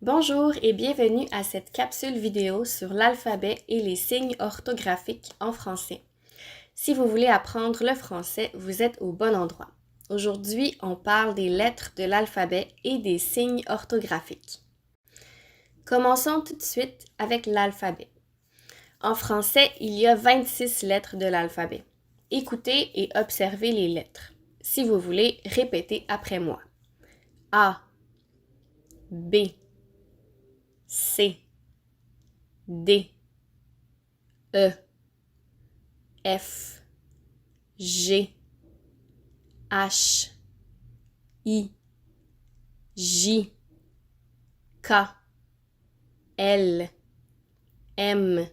Bonjour et bienvenue à cette capsule vidéo sur l'alphabet et les signes orthographiques en français. Si vous voulez apprendre le français, vous êtes au bon endroit. Aujourd'hui, on parle des lettres de l'alphabet et des signes orthographiques. Commençons tout de suite avec l'alphabet. En français, il y a 26 lettres de l'alphabet. Écoutez et observez les lettres. Si vous voulez, répétez après moi. A, B, C, D, E, F, G, H, I, J, K, L, M,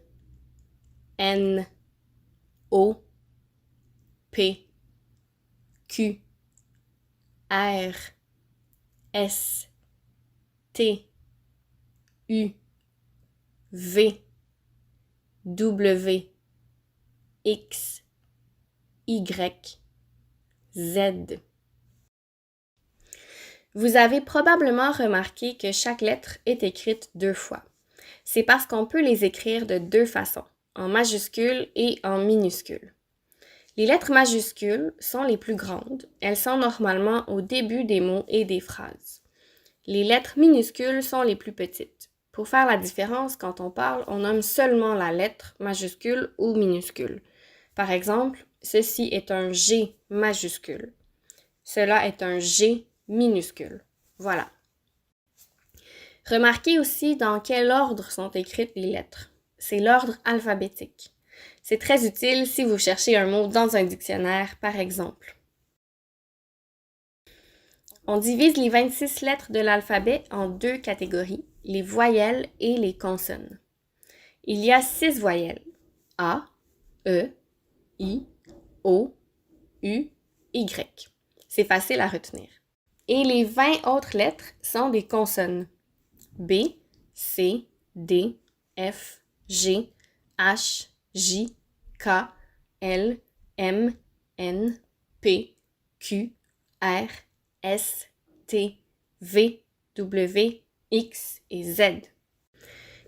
N, O, P, Q, R, S, T, U, V, W, X, Y, Z. Vous avez probablement remarqué que chaque lettre est écrite deux fois. C'est parce qu'on peut les écrire de deux façons, en majuscules et en minuscules. Les lettres majuscules sont les plus grandes. Elles sont normalement au début des mots et des phrases. Les lettres minuscules sont les plus petites. Pour faire la différence, quand on parle, on nomme seulement la lettre majuscule ou minuscule. Par exemple, ceci est un G majuscule. Cela est un G minuscule. Voilà. Remarquez aussi dans quel ordre sont écrites les lettres. C'est l'ordre alphabétique. C'est très utile si vous cherchez un mot dans un dictionnaire, par exemple. On divise les 26 lettres de l'alphabet en deux catégories, les voyelles et les consonnes. Il y a 6 voyelles. A, E, I, O, U, Y. C'est facile à retenir. Et les 20 autres lettres sont des consonnes. B, C, D, F, G, H, J, K, L, M, N, P, Q, R, S, T, V, W, X et Z.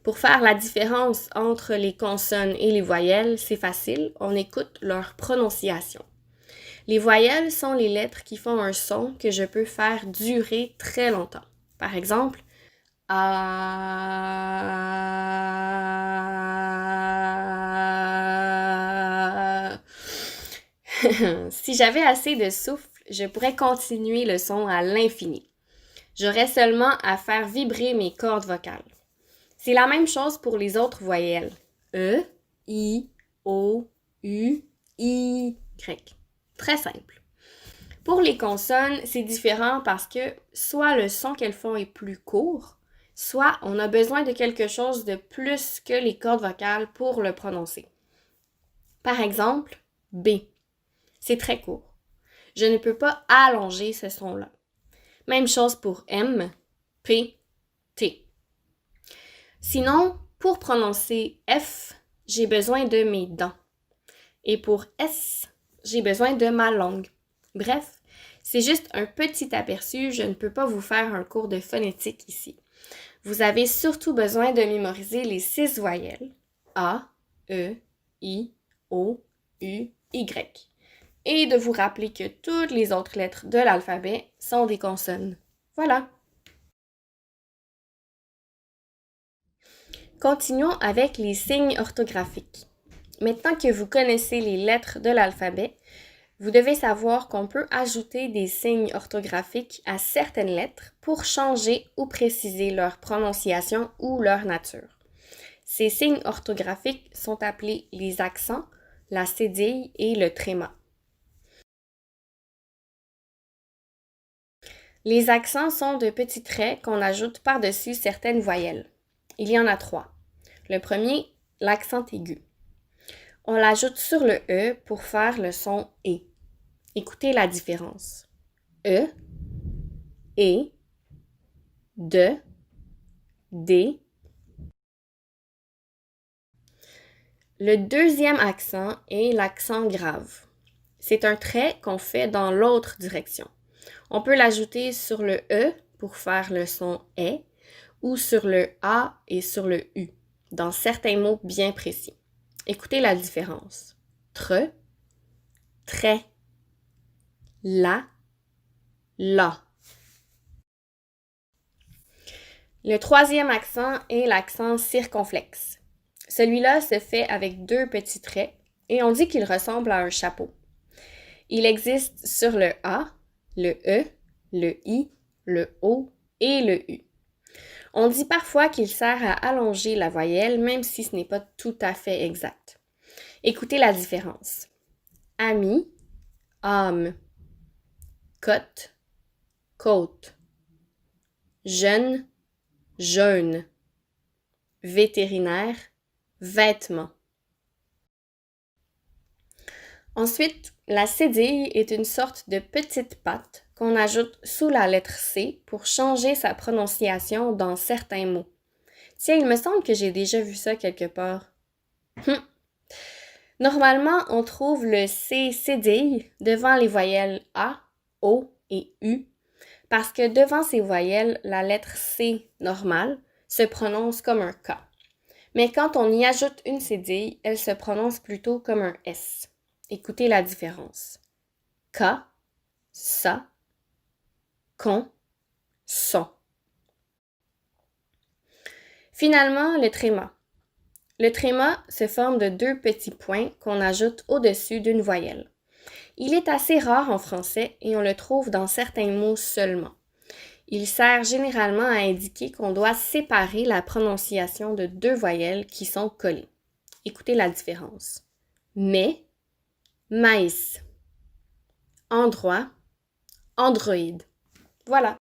Pour faire la différence entre les consonnes et les voyelles, c'est facile, on écoute leur prononciation. Les voyelles sont les lettres qui font un son que je peux faire durer très longtemps. Par exemple, A. Si j'avais assez de souffle, je pourrais continuer le son à l'infini. J'aurais seulement à faire vibrer mes cordes vocales. C'est la même chose pour les autres voyelles. E, I, O, U, I, Y. Très simple. Pour les consonnes, c'est différent parce que soit le son qu'elles font est plus court, soit on a besoin de quelque chose de plus que les cordes vocales pour le prononcer. Par exemple, B. C'est très court. Je ne peux pas allonger ce son-là. Même chose pour M, P, T. Sinon, pour prononcer F, j'ai besoin de mes dents. Et pour S, j'ai besoin de ma langue. Bref, c'est juste un petit aperçu, je ne peux pas vous faire un cours de phonétique ici. Vous avez surtout besoin de mémoriser les 6 voyelles A, E, I, O, U, Y et de vous rappeler que toutes les autres lettres de l'alphabet sont des consonnes. Voilà! Continuons avec les signes orthographiques. Maintenant que vous connaissez les lettres de l'alphabet, vous devez savoir qu'on peut ajouter des signes orthographiques à certaines lettres pour changer ou préciser leur prononciation ou leur nature. Ces signes orthographiques sont appelés les accents, la cédille et le tréma. Les accents sont de petits traits qu'on ajoute par-dessus certaines voyelles. Il y en a 3. Le premier, l'accent aigu. On l'ajoute sur le E pour faire le son E. Écoutez la différence. E, E, de, D. Le deuxième accent est l'accent grave. C'est un trait qu'on fait dans l'autre direction. On peut l'ajouter sur le E pour faire le son E ou sur le A et sur le U, dans certains mots bien précis. Écoutez la différence. Tre, très, la. Le troisième accent est l'accent circonflexe. Celui-là se fait avec 2 petits traits et on dit qu'il ressemble à un chapeau. Il existe sur le A, le E, le I, le O et le U. On dit parfois qu'il sert à allonger la voyelle, même si ce n'est pas tout à fait exact. Écoutez la différence. Ami, âme. Côte, côte. Jeune, jeûne. Vétérinaire, vêtements. Ensuite, la cédille est une sorte de petite patte qu'on ajoute sous la lettre C pour changer sa prononciation dans certains mots. Tiens, il me semble que j'ai déjà vu ça quelque part. Normalement, on trouve le C cédille devant les voyelles A, O et U parce que devant ces voyelles, la lettre C normale se prononce comme un K. Mais quand on y ajoute une cédille, elle se prononce plutôt comme un S. Écoutez la différence. K, sa, con, son. Finalement, le tréma. Le tréma se forme de 2 petits points qu'on ajoute au-dessus d'une voyelle. Il est assez rare en français et on le trouve dans certains mots seulement. Il sert généralement à indiquer qu'on doit séparer la prononciation de 2 voyelles qui sont collées. Écoutez la différence. Mais, maïs. Endroit, androïde. Voilà.